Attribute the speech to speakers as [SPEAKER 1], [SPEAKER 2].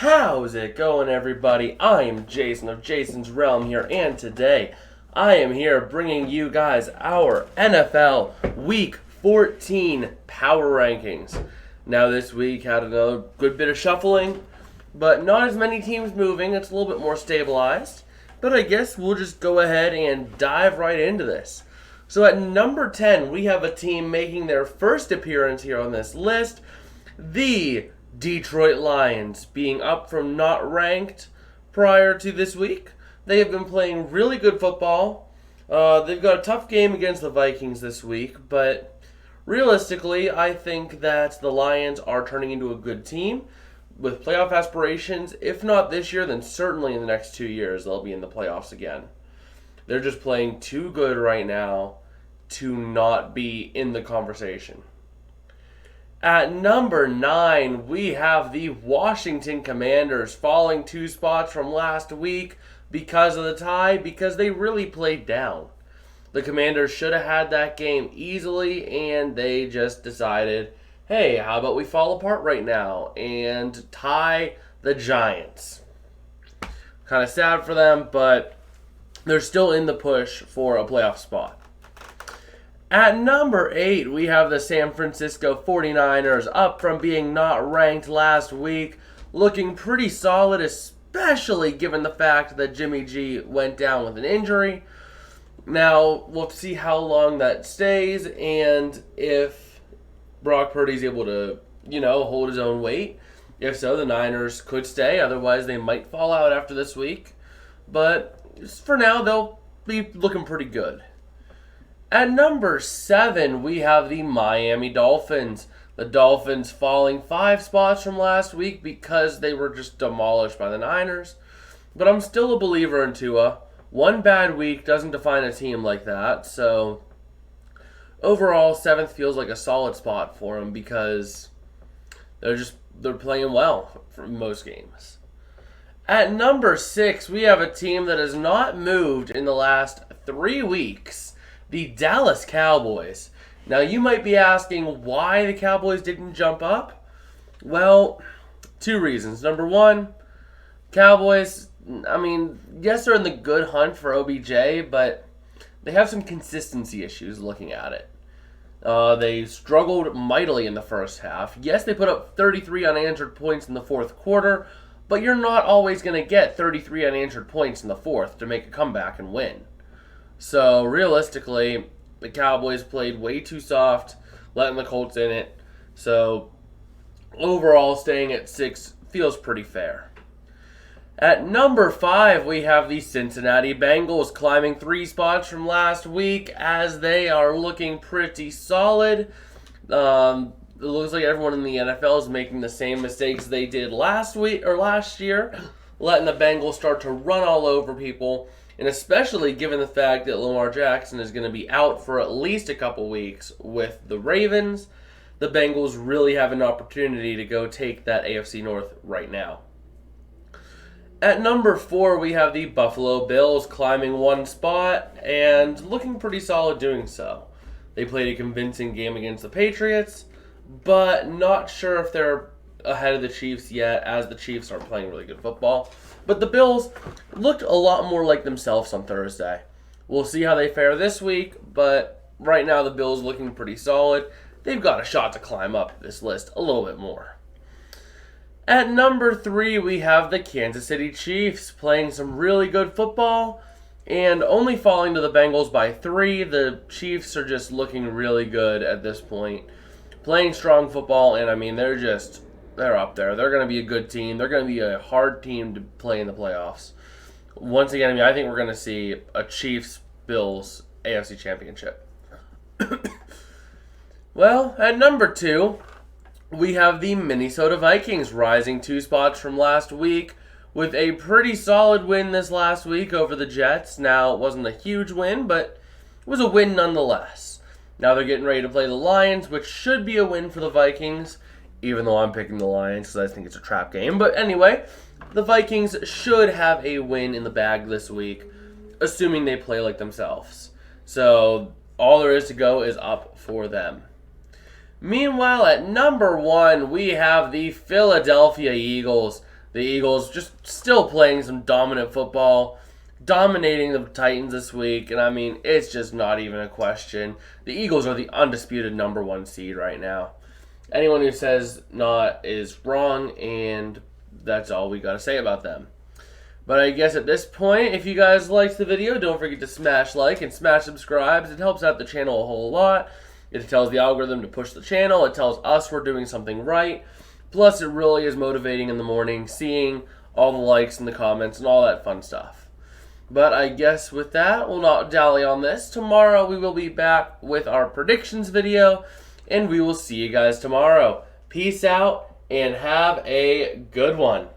[SPEAKER 1] How's it going, everybody? I am Jason of Jason's Realm here, and today I am here bringing you guys our NFL Week 14 Power Rankings. Now, this week had another good bit of shuffling, but not as many teams moving. It's a little bit more stabilized, but I guess we'll just go ahead and dive right into this. So at number 10, we have a team making their first appearance here on this list, the Detroit Lions, being up from not ranked prior to this week. They have been playing really good football. They've got a tough game against the Vikings this week, but realistically, I think that the Lions are turning into a good team with playoff aspirations. If not this year, then certainly in the next 2 years they'll be in the playoffs again. They're just playing too good right now to not be in the conversation. At number 9, we have the Washington Commanders falling 2 spots from last week because of the tie, because they really played down. The Commanders should have had that game easily, and they just decided, hey, how about we fall apart right now and tie the Giants? Kind of sad for them, but they're still in the push for a playoff spot. At number 8, we have the San Francisco 49ers, up from being not ranked last week, looking pretty solid, especially given the fact that Jimmy G went down with an injury. Now, we'll see how long that stays and if Brock Purdy's able to, hold his own weight. If so, the Niners could stay. Otherwise, they might fall out after this week. But for now, they'll be looking pretty good. At number 7, we have the Miami Dolphins. The Dolphins falling 5 spots from last week because they were just demolished by the Niners. But I'm still a believer in Tua. One bad week doesn't define a team like that. So overall, 7th feels like a solid spot for them because they're playing well for most games. At number 6, we have a team that has not moved in the last 3 weeks. The Dallas Cowboys. Now, you might be asking why the Cowboys didn't jump up. Well, 2 reasons. Number 1, Cowboys, yes, they're in the good hunt for OBJ, but they have some consistency issues looking at it. They struggled mightily in the first half. Yes, they put up 33 unanswered points in the fourth quarter, but you're not always going to get 33 unanswered points in the fourth to make a comeback and win. So, realistically, the Cowboys played way too soft, letting the Colts in it. So, overall, staying at 6 feels pretty fair. At number 5, we have the Cincinnati Bengals climbing 3 spots from last week as they are looking pretty solid. It looks like everyone in the NFL is making the same mistakes they did last year, letting the Bengals start to run all over people. And especially given the fact that Lamar Jackson is going to be out for at least a couple weeks with the Ravens, the Bengals really have an opportunity to go take that AFC North right now. At number 4, we have the Buffalo Bills climbing 1 spot and looking pretty solid doing so. They played a convincing game against the Patriots, but not sure if they're ahead of the Chiefs yet, as the Chiefs are playing really good football. But the Bills looked a lot more like themselves on Thursday. We'll see how they fare this week, but right now the Bills looking pretty solid. They've got a shot to climb up this list a little bit more. At number 3, we have the Kansas City Chiefs playing some really good football and only falling to the Bengals by 3. The Chiefs are just looking really good at this point. Playing strong football, and they're up there. They're going to be a good team. They're going to be a hard team to play in the playoffs. Once again, I think we're going to see a Chiefs-Bills AFC Championship. Well, at number 2, we have the Minnesota Vikings rising 2 spots from last week with a pretty solid win this last week over the Jets. Now, it wasn't a huge win, but it was a win nonetheless. Now they're getting ready to play the Lions, which should be a win for the Vikings, even though I'm picking the Lions because I think it's a trap game. But anyway, the Vikings should have a win in the bag this week, assuming they play like themselves. So all there is to go is up for them. Meanwhile, at number 1, we have the Philadelphia Eagles. The Eagles just still playing some dominant football, dominating the Titans this week, and I mean, it's just not even a question. The Eagles are the undisputed number 1 seed right now. Anyone who says not is wrong, and that's all we got to say about them. But I guess at this point, if you guys liked the video, don't forget to smash like and smash subscribe. It helps out the channel a whole lot. It tells the algorithm to push the channel. It tells us we're doing something right. Plus, it really is motivating in the morning, seeing all the likes and the comments and all that fun stuff. But I guess with that, we'll not dally on this. Tomorrow, we will be back with our predictions video, and we will see you guys tomorrow. Peace out, and have a good one.